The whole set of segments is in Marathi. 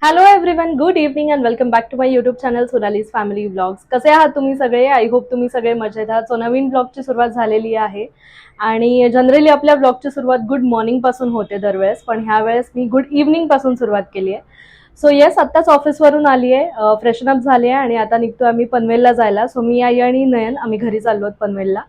Hello everyone, good evening and welcome back to my YouTube channel Sonali's family blogs. कसे आहात तुम्ही सगळे? आय होप तुम्ही सगळे मजेत आहात. सो नवीन ब्लॉगची सुरुवात झालेली आहे आणि जनरली आपल्या ब्लॉगची सुरुवात गुड मॉर्निंग पासून होते दरवेळेस, पण ह्या वेळेस मी गुड इव्हनिंग पासून सुरुवात केली आहे. सो येस, आत्ताच ऑफिसवरून आली आहे, फ्रेशनअप झाली आहे आणि आता निघतो आम्ही पनवेलला जायला. सो मी, आई आणि नयन आम्ही घरी चाललो आहोत पनवेलला.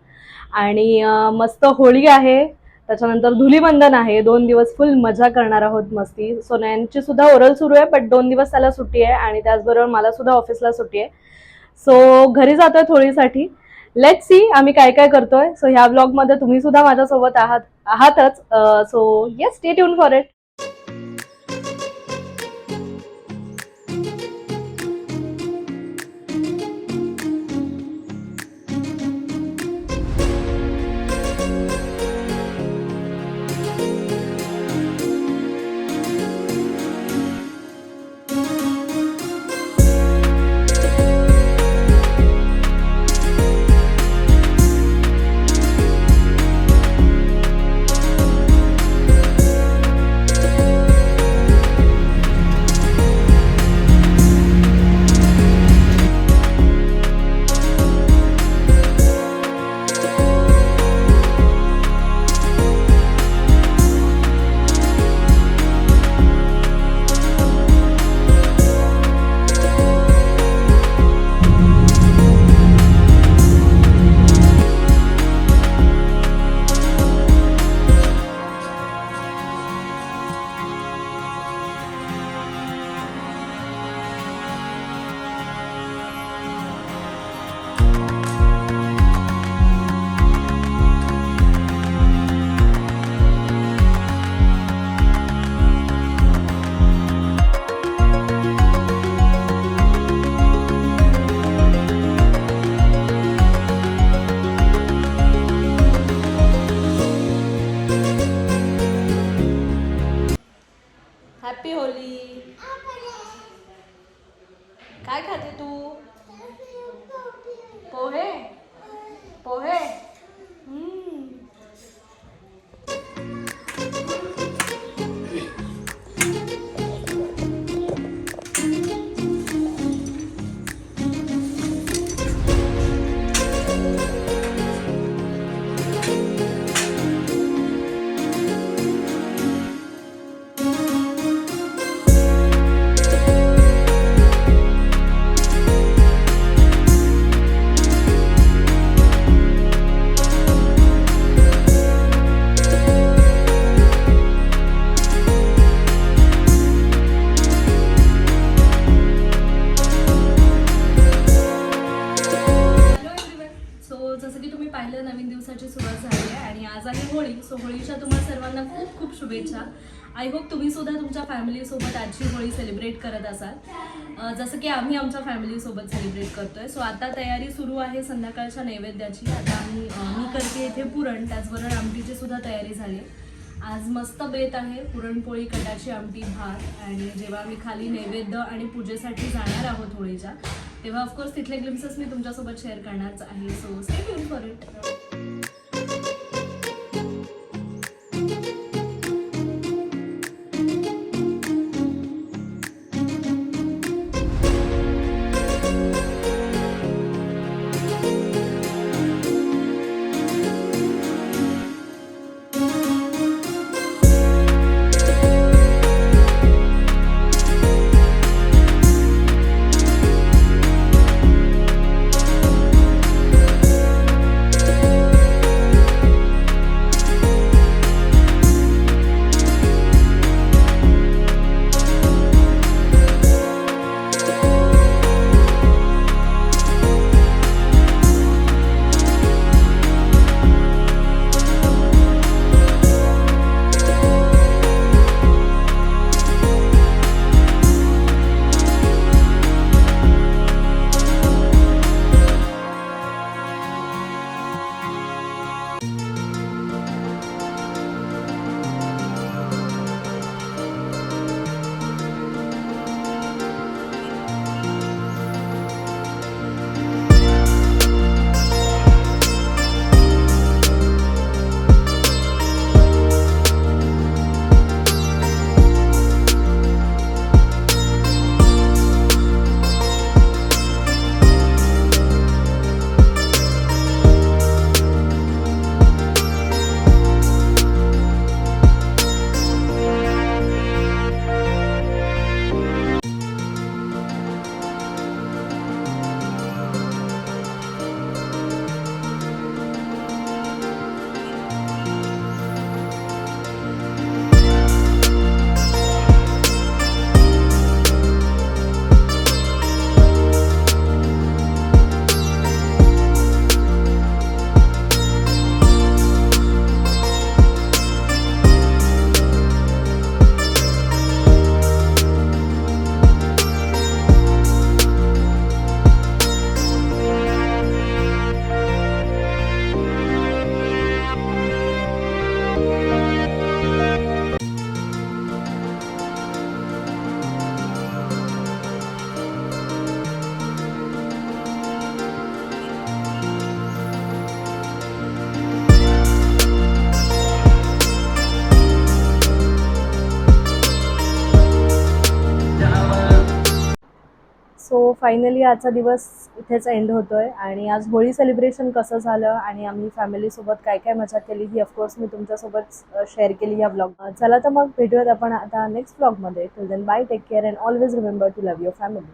आणि मस्त होळी आहे, त्याच्यानंतर धुलीवंदन आहे. 2 दिवस फुल मजा करणार आहोत, मस्ती. सो नयनची सुद्धा ओरल सुरू आहे, बट 2 दिवस त्याला सुट्टी आहे आणि त्याचबरोबर मला सुद्धा ऑफिसला सुट्टी आहे. सो घरी जातोय होळीसाठी. लेट सी आम्ही काय काय करतोय. सो ह्या ब्लॉगमध्ये तुम्ही सुद्धा माझ्यासोबत आहातच. So yes, stay tune for it. Happy Holi. काय खाते तू? पोहे पोहे. जसं की तुम्ही पाहिलं, नवीन दिवसाची सुरुवात झाली आहे आणि आज आहे होळी. सो होळीच्या तुम्हाला सर्वांना खूप खूप शुभेच्छा. आय होप तुम्ही सुद्धा तुमच्या फॅमिलीसोबत आजची होळी सेलिब्रेट करत असाल, जसं की आम्ही आमच्या फॅमिलीसोबत सेलिब्रेट करतोय. सो आता तयारी सुरू आहे संध्याकाळच्या नैवेद्याची. आता मी करते इथे पुरण, त्याचबरोबर आमटीची सुद्धा तयारी झाली. आज मस्त बेत आहे, पुरणपोळी, कटाची आमटी, भात. आणि जेव्हा आम्ही खाली नैवेद्य आणि पूजेसाठी जाणार आहोत होळीच्या, तेव्हा ऑफकोर्स तिथले ग्लिम्सेस मी तुमच्यासोबत शेअर करणारच आहे. So stay tune for it. Finally आजचा दिवस इथेच एंड होतोय आणि आज होळी सेलिब्रेशन कसं झालं आणि आम्ही फॅमिलीसोबत काय काय मजा केली ही ऑफकोर्स मी तुमच्यासोबत शेअर केली या ब्लॉग. चला तर मग भेटूयात आपण आता नेक्स्ट ब्लॉगमध्ये. Till then bye, take care and always remember to love your family.